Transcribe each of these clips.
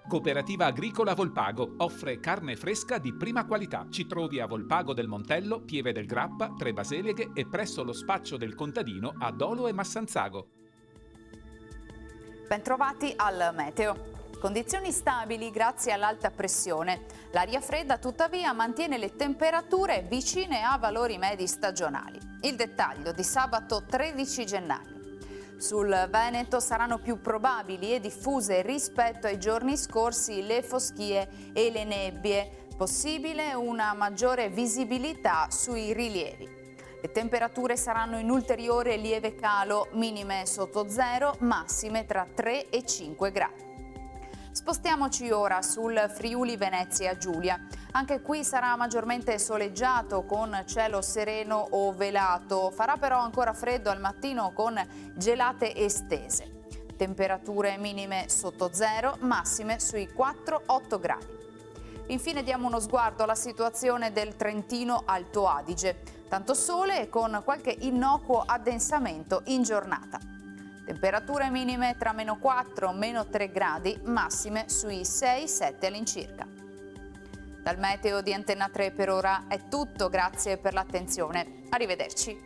Cooperativa Agricola Volpago offre carne fresca di prima qualità. Ci trovi a Volpago del Montello, Pieve del Grappa, Tre Baseleghe e presso lo spaccio del contadino a Dolo e Massanzago. Bentrovati al meteo. Condizioni stabili grazie all'alta pressione. L'aria fredda tuttavia mantiene le temperature vicine a valori medi stagionali. Il dettaglio di sabato 13 gennaio. Sul Veneto saranno più probabili e diffuse rispetto ai giorni scorsi le foschie e le nebbie. Possibile una maggiore visibilità sui rilievi. Le temperature saranno in ulteriore lieve calo, minime sotto zero, massime tra 3 e 5 gradi. Spostiamoci ora sul Friuli Venezia Giulia. Anche qui sarà maggiormente soleggiato con cielo sereno o velato. Farà però ancora freddo al mattino con gelate estese. Temperature minime sotto zero, massime sui 4-8 gradi. Infine diamo uno sguardo alla situazione del Trentino Alto Adige. Tanto sole con qualche innocuo addensamento in giornata. Temperature minime tra meno 4 e meno 3 gradi, massime sui 6-7 all'incirca. Dal meteo di Antenna 3 per ora è tutto, grazie per l'attenzione. Arrivederci.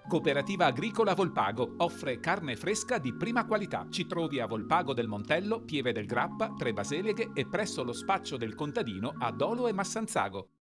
Cooperativa Agricola Volpago offre carne fresca di prima qualità. Ci trovi a Volpago del Montello, Pieve del Grappa, Tre Baseleghe e presso lo spaccio del contadino a Dolo e Massanzago.